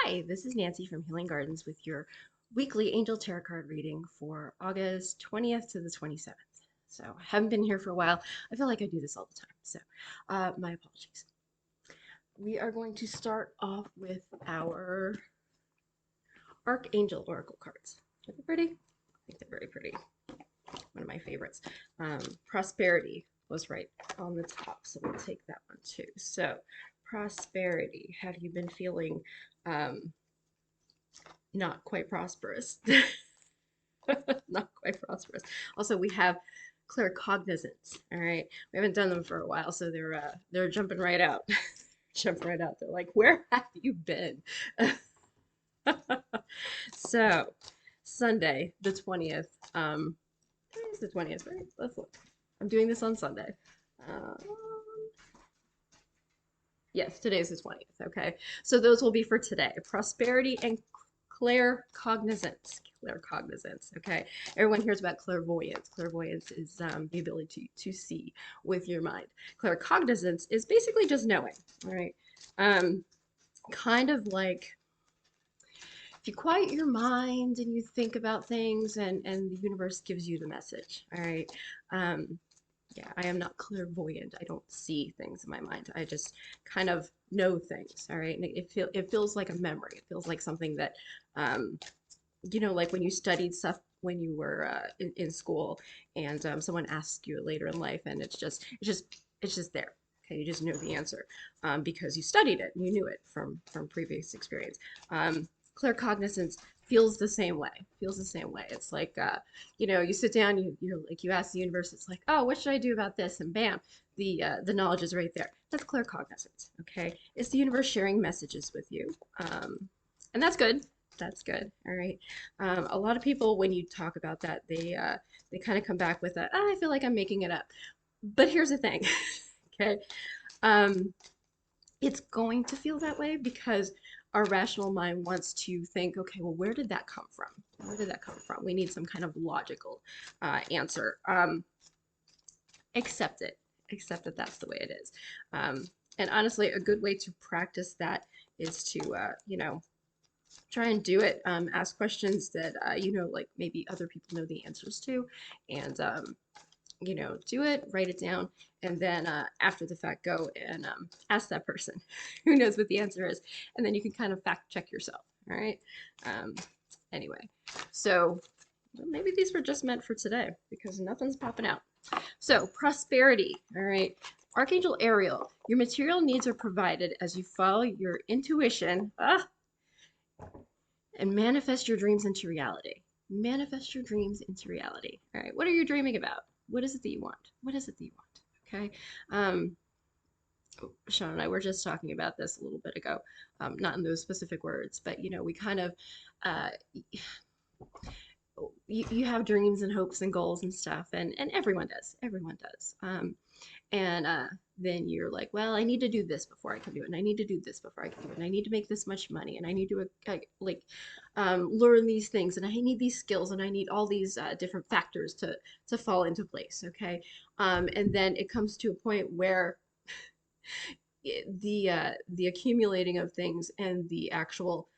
Hi, this is Nancy from Healing Gardens with your weekly Angel Tarot card reading for August 20th to the 27th. So I haven't been here for a while. I feel like I do this all the time, so my apologies. We are going to start off with our Archangel Oracle cards. Are they pretty? I think they're very pretty. One of my favorites. Prosperity was right on the top, so we'll take that one too. So, prosperity. Have you been feeling not quite prosperous? Not quite prosperous. Also, we have claircognizance. All right, we haven't done them for a while, so they're jumping right out. Jump right out. They're like, "Where have you been?" So, Sunday, the 20th. Today's the 20th, right? Let's look. I'm doing this on Sunday. Um, yes, today's the 20th. Okay, so those will be for today. Prosperity and claircognizance. Claircognizance. Okay, everyone hears about clairvoyance. Clairvoyance is the ability to see with your mind. Claircognizance is basically just knowing. All right, um, kind of like if you quiet your mind and you think about things, and the universe gives you the message. All right. Um, yeah, I am not clairvoyant. I don't see things in my mind. I just kind of know things. All right, and it feels like a memory. It feels like something that, um, like when you studied stuff when you were in school, and someone asks you later in life, and it's just there. Okay, you just know the answer because you studied it and you knew it from previous experience. Claircognizance feels the same way. Feels the same way. It's like you sit down, you ask the universe. It's like, oh, what should I do about this? And bam, the knowledge is right there. That's claircognizance. Okay, it's the universe sharing messages with you, and that's good. That's good. All right. A lot of people, when you talk about that, they kind of come back with a, oh, I feel like I'm making it up. But here's the thing, okay? Um, it's going to feel that way because our rational mind wants to think, okay, well, where did that come from? Where did that come from? We need some kind of logical answer. Accept it. Accept that that's the way it is. And honestly, a good way to practice that is to, try and do it. Ask questions that like maybe other people know the answers to, and do it. Write it down, and then after the fact, go and ask that person who knows what the answer is, and then you can kind of fact check yourself. All right. Um, anyway, so well, maybe these were just meant for today because nothing's popping out. So prosperity. All right. Archangel Ariel, your material needs are provided as you follow your intuition. And manifest your dreams into reality. Manifest your dreams into reality. All right. What are you dreaming about? What is it that you want? What is it that you want? Okay. Um, Sean and I were just talking about this a little bit ago, not in those specific words, but we kind of, uh, you have dreams and hopes and goals and stuff, and everyone does. And then you're like, well, I need to do this before I can do it, and I need to do this before I can do it, and I need to make this much money, and I need to learn these things, and I need these skills, and I need all these different factors to fall into place. Okay, and then it comes to a point where the accumulating of things and the actual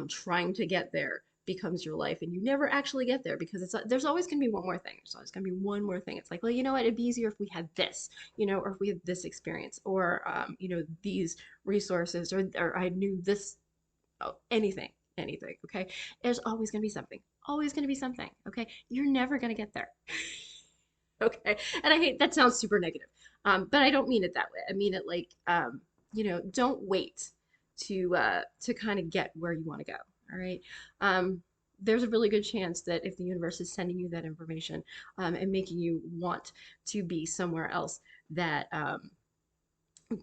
trying to get there becomes your life, and you never actually get there because there's always going to be one more thing. There's always going to be one more thing. It's like, well, you know what, it'd be easier if we had this, or if we had this experience, or these resources, or I knew this. Oh, anything. Okay, there's always going to be something, always going to be something. Okay, you're never going to get there. Okay, and I hate that, sounds super negative, but I don't mean it that way. I mean it like, don't wait to kind of get where you want to go. All right. um, there's a really good chance that if the universe is sending you that information, and making you want to be somewhere else, that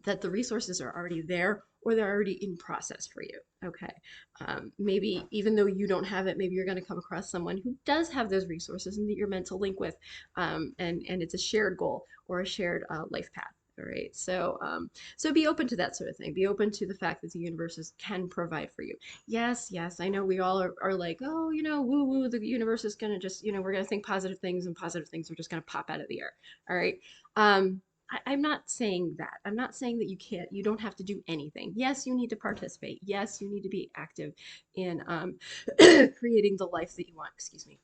that the resources are already there, or they're already in process for you. Okay. Maybe even though you don't have it, maybe you're going to come across someone who does have those resources and that you're meant to link with, and it's a shared goal or a shared life path. All right. So be open to that sort of thing. Be open to the fact that the universes can provide for you. Yes, I know we all are like, oh, woo woo, the universe is gonna just, we're gonna think positive things, and positive things are just gonna pop out of the air. All right. I'm not saying that. I'm not saying that you don't have to do anything. Yes, you need to participate. Yes, you need to be active in creating the life that you want. Excuse me.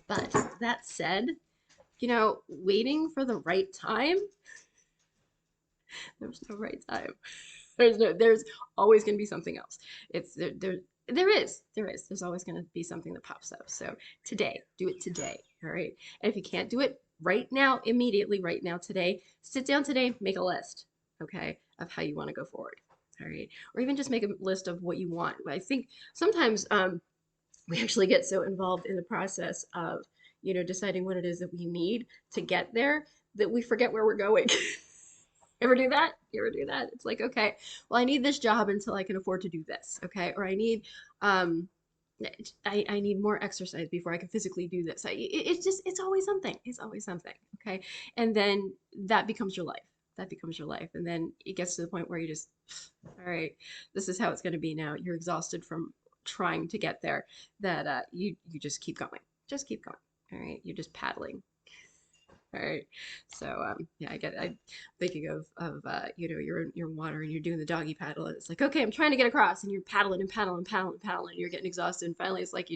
But that said, waiting for the right time, there's no right time. There's always going to be something else. It's there's always going to be something that pops up. So today, do it today. All right. And if you can't do it right now, immediately, right now, today, sit down today, make a list, okay, of how you want to go forward. All right. Or even just make a list of what you want. I think sometimes we actually get so involved in the process of, deciding what it is that we need to get there that we forget where we're going. Ever do that? You ever do that? It's like, okay, well, I need this job until I can afford to do this, okay? Or um, I need more exercise before I can physically do this. It's always something. It's always something, okay? And then that becomes your life. That becomes your life. And then it gets to the point where you just, all right, this is how it's going to be now. You're exhausted from trying to get there. That you just keep going. Just keep going. All right, you're just paddling. All right. So yeah, I'm thinking of you're in water and you're doing the doggy paddle and it's like, okay, I'm trying to get across and you're paddling and paddling and paddling and paddling and you're getting exhausted and finally it's like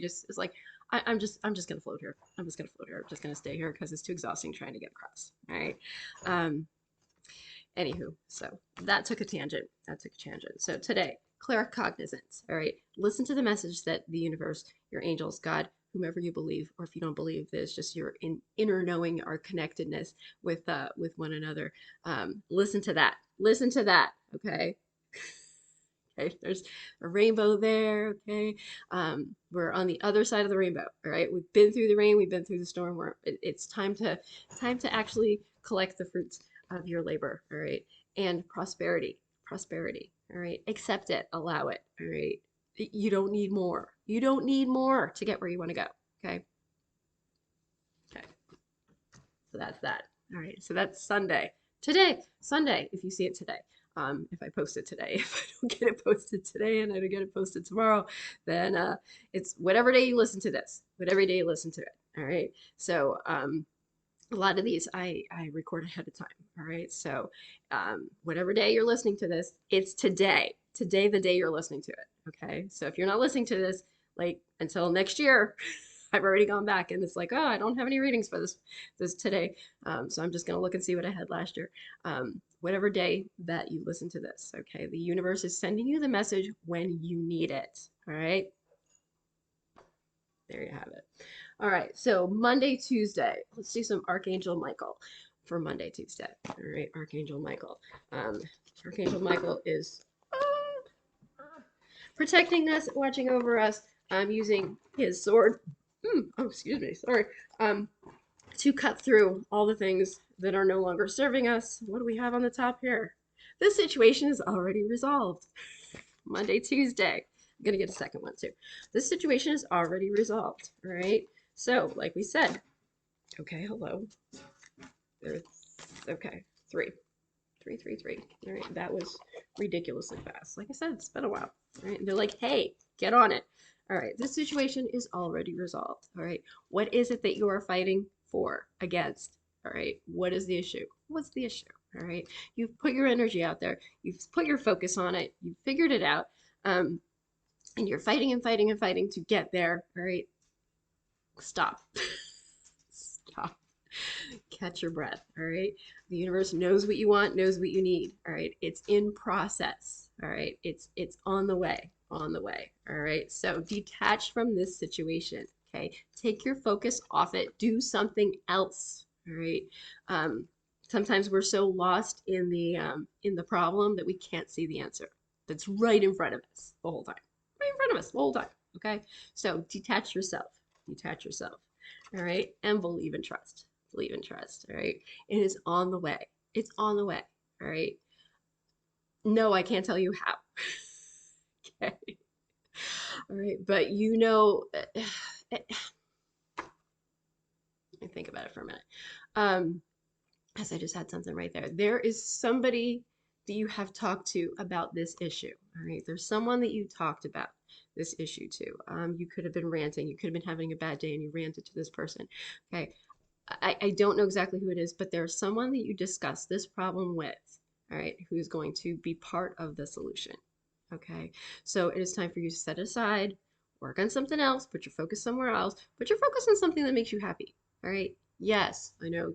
I'm just gonna float here. I'm just gonna float here. I'm just gonna stay here because it's too exhausting trying to get across. All right. Um Anywho, so that took a tangent. That took a tangent. So today, claircognizance. All right. Listen to the message that the universe, your angels, God, whomever you believe, or if you don't believe this, just your inner knowing, our connectedness with one another. Listen to that. Listen to that. Okay. Okay, there's a rainbow there. Okay, we're on the other side of the rainbow. All right, we've been through the rain, we've been through the storm. It's time to actually collect the fruits of your labor. All right, and prosperity. All right, accept it, allow it. All right, you don't need more. You don't need more to get where you want to go. Okay, okay. So that's that. All right. So that's Sunday. Today, Sunday, if you see it today. If I post it today, if I don't get it posted today and I don't get it posted tomorrow, then it's whatever day you listen to this, whatever day you listen to it. All right. So a lot of these I record ahead of time. All right. So whatever day you're listening to this, it's today. Today, the day you're listening to it. Okay. So if you're not listening to this, like until next year, I've already gone back and it's like, oh, I don't have any readings for this today. So I'm just gonna look and see what I had last year. Whatever day that you listen to this, okay? The universe is sending you the message when you need it. All right. There you have it. All right, so Monday, Tuesday. Let's do some Archangel Michael for Monday, Tuesday. All right, Archangel Michael. Um, Archangel Michael is protecting us, watching over us, using his sword. Oh, excuse me, sorry. Um, to cut through all the things that are no longer serving us. What do we have on the top here? This situation is already resolved. Monday, Tuesday. I'm gonna get a second one too. This situation is already resolved. All right. So, like we said, okay, hello. There's okay, three. Three, three, three. All right, that was ridiculously fast. Like I said, it's been a while. All right, and they're like, hey, get on it. All right, this situation is already resolved. All right, what is it that you are fighting for, against? All right, what is the issue? What's the issue? All right, you've put your energy out there, you've put your focus on it, you've figured it out, and you're fighting and fighting and fighting to get there. All right, stop. Stop. Catch your breath. All right. The universe knows what you want, knows what you need. All right. It's in process. All right. It's on the way. On the way. All right. So detach from this situation. Okay. Take your focus off it. Do something else. All right. Um, Sometimes we're so lost in the problem that we can't see the answer. That's right in front of us the whole time. Right in front of us the whole time. Okay. So detach yourself. Detach yourself. All right. And believe and trust. Believe and trust. All right. It is on the way. It's on the way. All right. No, I can't tell you how. Okay. All right. But let me think about it for a minute. Um, as I just had something right there. There is somebody that you have talked to about this issue. All right. There's someone that you talked about this issue to. You could have been ranting. You could have been having a bad day and you ranted to this person. Okay. I don't know exactly who it is, but there's someone that you discuss this problem with, all right, who's going to be part of the solution. Okay. So it is time for you to set aside, work on something else, put your focus somewhere else, put your focus on something that makes you happy. All right. Yes, I know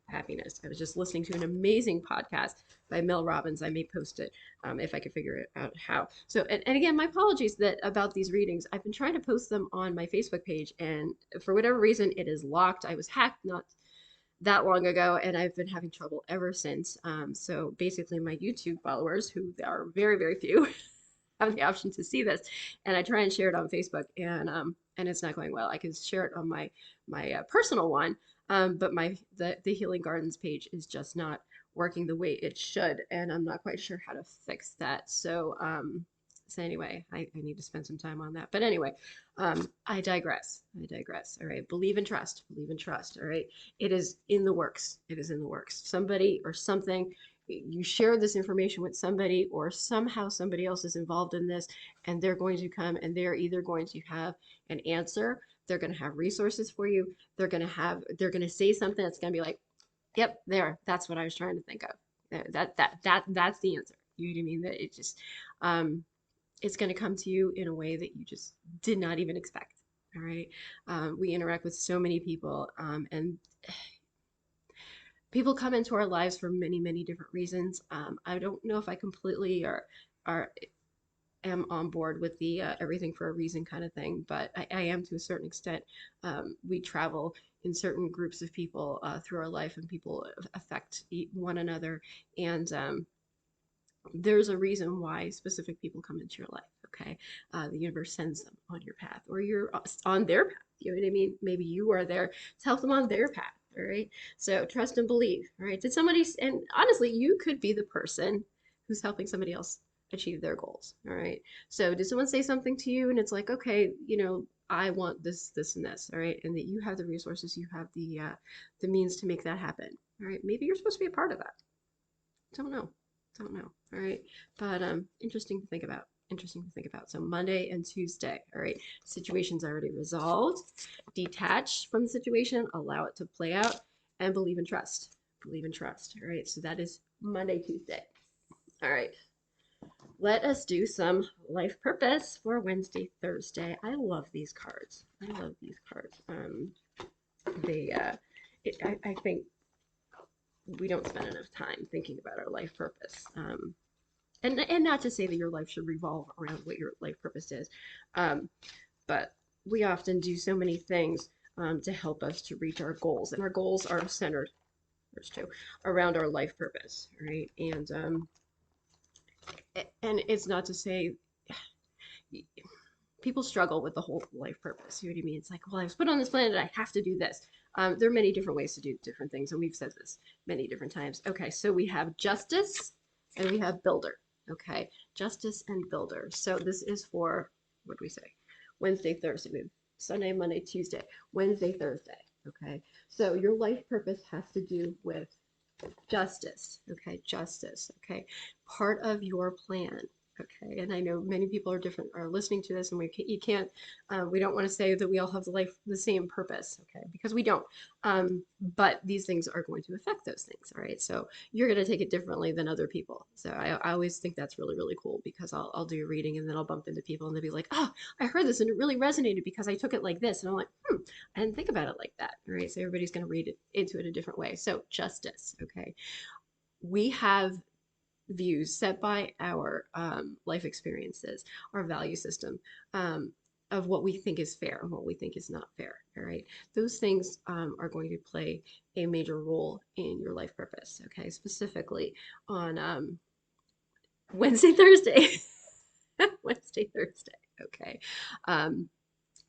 happiness. I was just listening to an amazing podcast by Mel Robbins. I may post it if I can figure it out how. So, and again, my apologies that about these readings. I've been trying to post them on my Facebook page, and for whatever reason, it is locked. I was hacked not that long ago, and I've been having trouble ever since. So basically, my YouTube followers, who are very, very few, have the option to see this, and I try and share it on Facebook, and it's not going well. I can share it on my personal one, but the Healing Gardens page is just not working the way it should, and I'm not quite sure how to fix that. So anyway, I need to spend some time on that. But anyway, I digress. I digress. All right. Believe and trust. Believe and trust. All right. It is in the works. It is in the works. Somebody or something, you share this information with somebody, or somehow somebody else is involved in this, and they're going to come and they're either going to have an answer, they're going to have resources for you, they're going to say something that's going to be like, yep, there, that's what I was trying to think of. That's the answer. You know what I mean? That it just, it's going to come to you in a way that you just did not even expect. All right. We interact with so many people, and people come into our lives for many, many different reasons. I don't know if I completely are am on board with the everything for a reason kind of thing, but I am to a certain extent. We travel in certain groups of people through our life, and people affect one another, and there's a reason why specific people come into your life. Okay, the universe sends them on your path, or you're on their path. You know what I mean? Maybe you are there to help them on their path. All right. So trust and believe. All right. Did somebody, and honestly, you could be the person who's helping somebody else achieve their goals. All right. So did someone say something to you and it's like, okay, I want this, this, and this. All right. And that you have the resources, you have the means to make that happen. All right. Maybe you're supposed to be a part of that. Don't know. Don't know. All right. But interesting to think about. Interesting to think about. So Monday and Tuesday. All right. Situation's already resolved. Detach from the situation, allow it to play out, and believe and trust. Believe and trust. All right. So that is Monday, Tuesday. All right. Let us do some life purpose for Wednesday, Thursday. I love these cards. I love these cards. They I think we don't spend enough time thinking about our life purpose. And not to say that your life should revolve around what your life purpose is, um, but we often do so many things to help us to reach our goals, and our goals are centered, there's two, around our life purpose, right? And it's not to say people struggle with the whole life purpose. You know what I mean? It's like, well, I was put on this planet, I have to do this. There are many different ways to do different things, and we've said this many different times. Okay, so we have justice and we have builder. Okay, justice and builder. So this is for, what do we say? Wednesday, Thursday, Sunday, Monday, Tuesday, Wednesday, Thursday. Okay, so your life purpose has to do with justice. Okay, justice. Okay, part of your plan. Okay, and I know many people are listening to this, and you can't, we don't want to say that we all have the same purpose, okay, because we don't. But these things are going to affect those things, all right? So you're going to take it differently than other people. So I always think that's really, really cool, because I'll do a reading and then I'll bump into people and they'll be like, oh, I heard this and it really resonated because I took it like this. And I'm like, I didn't think about it like that, all right? So everybody's going to read it into it a different way. So justice, okay? We have views set by our life experiences, our value system, of what we think is fair and what we think is not fair. All right. Those things are going to play a major role in your life purpose. Okay. Specifically on Wednesday, Thursday. Wednesday, Thursday. Okay.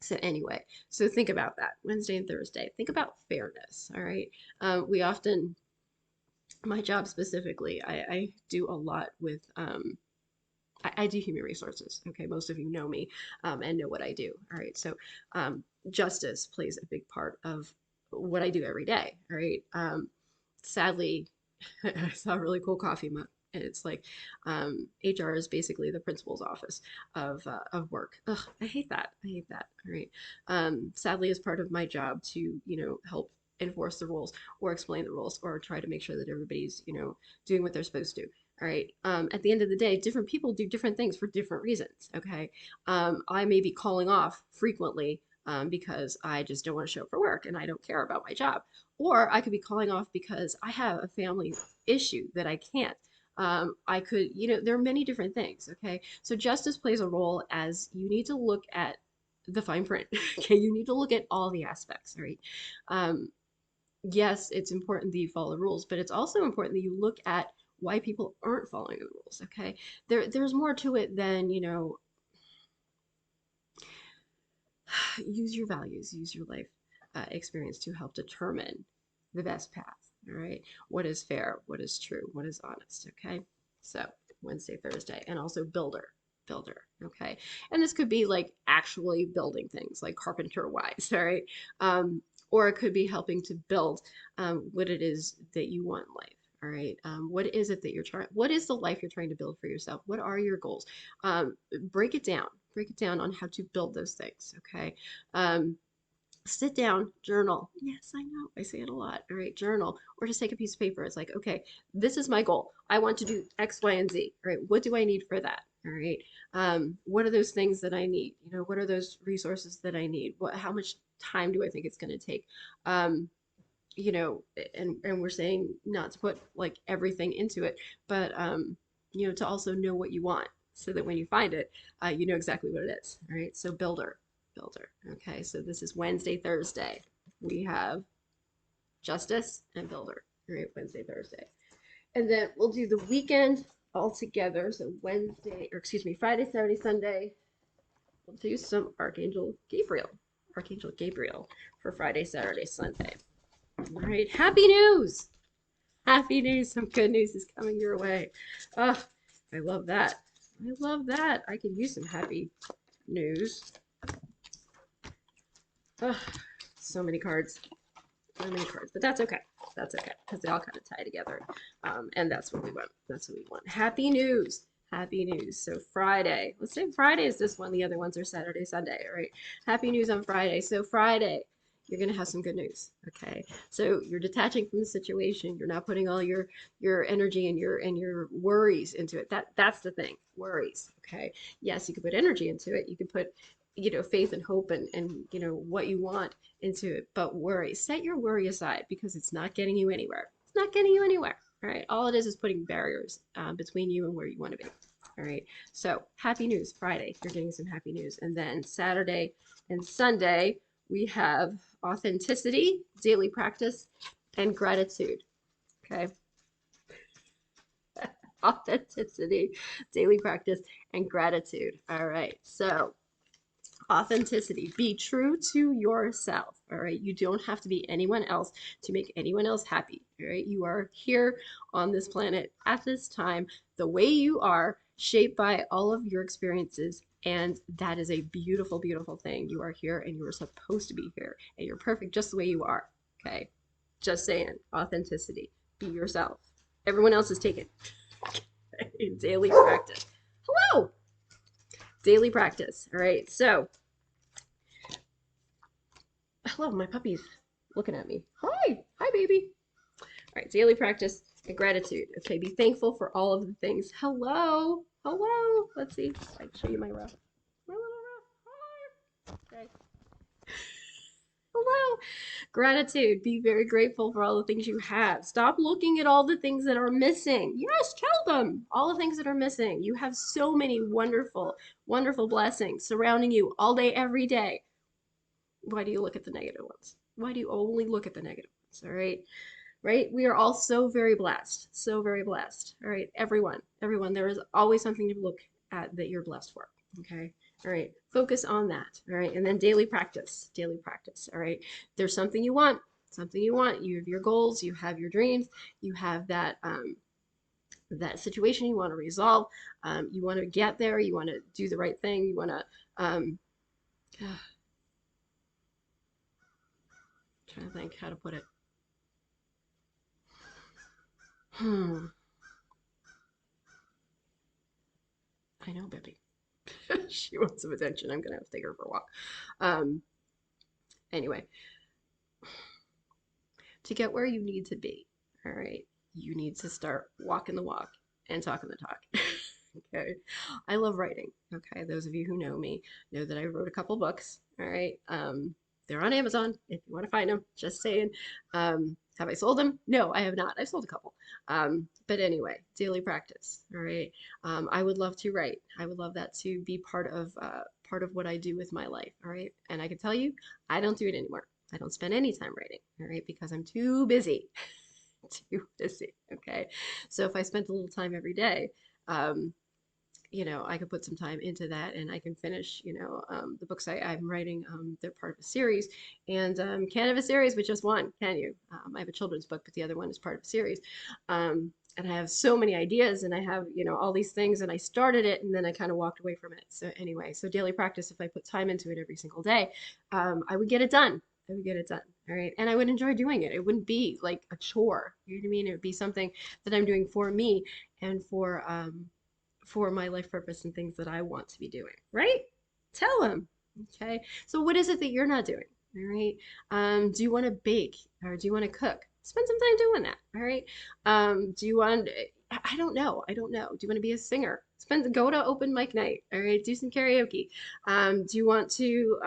So anyway, so think about that. Wednesday and Thursday. Think about fairness. All right. We often, my job specifically, I do a lot with I do human resources. Okay, most of you know me and know what I do. All right, so justice plays a big part of what I do every day. All right, sadly, I saw a really cool coffee mug, and it's like HR is basically the principal's office of work. Ugh, I hate that. I hate that. All right, sadly, as part of my job to help enforce the rules or explain the rules or try to make sure that everybody's, doing what they're supposed to. All right. At the end of the day, different people do different things for different reasons. Okay. I may be calling off frequently because I just don't want to show up for work and I don't care about my job. Or I could be calling off because I have a family issue that I can't. I could, there are many different things. Okay. So justice plays a role as you need to look at the fine print. Okay. You need to look at all the aspects. Right. Um, yes, it's important that you follow the rules, but it's also important that you look at why people aren't following the rules. Okay. There's more to it than, use your values, use your life experience to help determine the best path. All right. What is fair? What is true? What is honest? Okay. So Wednesday, Thursday, and also builder. Okay. And this could be like actually building things like carpenter wise. All right. Or it could be helping to build what it is that you want in life. All right. What is it that you're trying? What is the life you're trying to build for yourself? What are your goals? Break it down. Break it down on how to build those things. Okay. Um, Sit down, journal. Yes, I know. I say it a lot. All right, journal. Or just take a piece of paper. It's like, okay, this is my goal. I want to do X, Y, and Z. All right, what do I need for that? All right. What are those things that I need? What are those resources that I need? How much time do I think it's going to take? Um, and we're saying not to put like everything into it, but to also know what you want so that when you find it, you know exactly what it is. All right. So builder. Okay. So this is Wednesday, Thursday. We have justice and builder. All right. Wednesday, Thursday. And then we'll do the weekend all together. So Wednesday, or excuse me, Friday, Saturday, Sunday. We'll do some Archangel Gabriel. Archangel Gabriel for Friday, Saturday, Sunday. All right. Happy news. Happy news. Some good news is coming your way. Oh, I love that. I love that. I could use some happy news. Oh, so many cards. So many cards. But that's okay. That's okay. Because they all kind of tie together. And that's what we want. That's what we want. Happy news. Happy news. So Friday. Let's say Friday is this one. The other ones are Saturday, Sunday, right? Happy news on Friday. So Friday, you're gonna have some good news. Okay. So you're detaching from the situation. You're not putting all your energy and your worries into it. That's the thing. Worries. Okay. Yes, you can put energy into it. You can put, faith and hope and what you want into it. But worry. Set your worry aside because it's not getting you anywhere. It's not getting you anywhere. All right. All it is putting barriers between you and where you want to be. All right. So happy news. Friday, you're getting some happy news. And then Saturday and Sunday, we have authenticity, daily practice, and gratitude. Okay. Authenticity, daily practice, and gratitude. All right. So authenticity, be true to yourself. All right. You don't have to be anyone else to make anyone else happy. All right. You are here on this planet at this time, the way you are, shaped by all of your experiences. And that is a beautiful, beautiful thing. You are here and you are supposed to be here. And you're perfect just the way you are. Okay. Just saying. Authenticity. Be yourself. Everyone else is taken. Daily practice. Hello. Daily practice. All right. So, hello, my puppy's looking at me. Hi. Hi, baby. All right. Daily practice and gratitude. Okay. Be thankful for all of the things. Hello. Hello. Let's see. I can show you my rough. My little rough. Hi. Okay. Hello. Gratitude. Be very grateful for all the things you have. Stop looking at all the things that are missing. Yes, tell them all the things that are missing. You have so many wonderful, wonderful blessings surrounding you all day, every day. Why do you look at the negative ones? Why do you only look at the negative ones? All right. Right? We are all so very blessed. So very blessed. All right. Everyone. There is always something to look at that you're blessed for. Okay. All right. Focus on that. All right. And then daily practice. Daily practice. All right. There's something you want. Something you want. You have your goals. You have your dreams. You have that situation you want to resolve. You want to get there. You want to do the right thing. You want to trying to think how to put it. I know, Bippy. She wants some attention. I'm gonna have to take her for a walk. Um, anyway, to get where you need to be, all right, you need to start walking the walk and talking the talk. Okay. I love writing. Okay. Those of you who know me know that I wrote a couple books. All right. They're on Amazon if you want to find them. Just saying. Have I sold them? No, I have not. I've sold a couple. But anyway, daily practice. All right. I would love to write. I would love that to be part of what I do with my life. All right. And I can tell you, I don't do it anymore. I don't spend any time writing. All right, because I'm too busy. Too busy. Okay. So if I spent a little time every day, um, I could put some time into that and I can finish, the books I'm writing. They're part of a series and can't have a series with just one, can you? I have a children's book, but the other one is part of a series. And I have so many ideas and I have, all these things and I started it and then I kind of walked away from it. So anyway, so daily practice, if I put time into it every single day, I would get it done. I would get it done. All right. And I would enjoy doing it. It wouldn't be like a chore. You know what I mean? It would be something that I'm doing for me and for my life purpose and things that I want to be doing, right? Tell them. Okay. So what is it that you're not doing? All right. Do you want to bake or do you want to cook? Spend some time doing that. All right. Do you want, I don't know. I don't know. Do you want to be a singer? Go to open mic night. All right. Do some karaoke. Do you want to,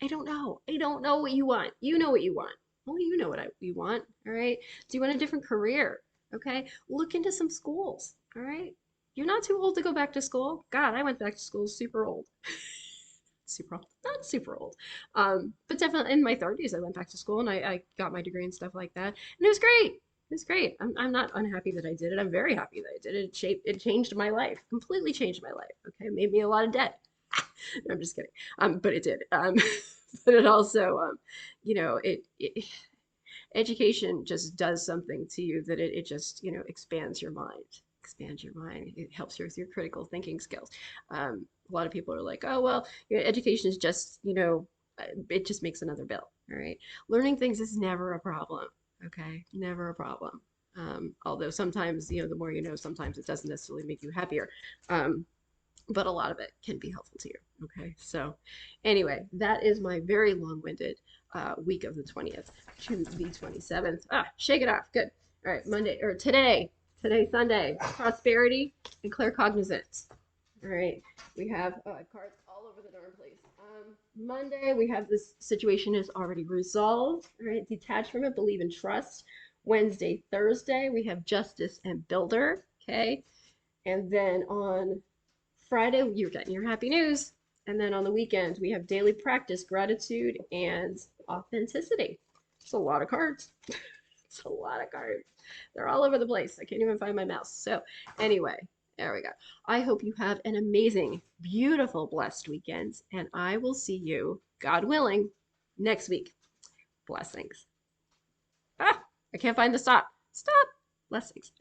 I don't know. I don't know what you want. You know what you want. Only you know what you want. All right. Do you want a different career? Okay. Look into some schools. All right. You're not too old to go back to school. God, I went back to school super old. Super old. Not super old. But definitely in my 30s, I went back to school and I got my degree and stuff like that. And it was great. It was great. I'm not unhappy that I did it. I'm very happy that I did it. It changed my life. Completely changed my life. Okay. It made me a lot of debt. No, I'm just kidding. But it did. But it also, education just does something to you that it just, expands your mind. Expands your mind. It helps you with your critical thinking skills. A lot of people are like, oh, well, education is just, it just makes another bill. All right. Learning things is never a problem. Okay. Never a problem. Although sometimes, the more you know, sometimes it doesn't necessarily make you happier. But a lot of it can be helpful to you. Okay, so anyway, that is my very long-winded week of the 20th to the 27th. Shake it off. Good. All right, Monday or today, Sunday, prosperity and claircognizance. All right, we have cards all over the darn place. Monday, we have this situation is already resolved. All right, detach from it, believe and trust. Wednesday, Thursday, we have justice and builder. Okay, and then on Friday, you're getting your happy news. And then on the weekend, we have daily practice, gratitude, and authenticity. It's a lot of cards. It's a lot of cards. They're all over the place. I can't even find my mouse. So, anyway, there we go. I hope you have an amazing, beautiful, blessed weekend. And I will see you, God willing, next week. Blessings. I can't find the stop. Stop. Blessings.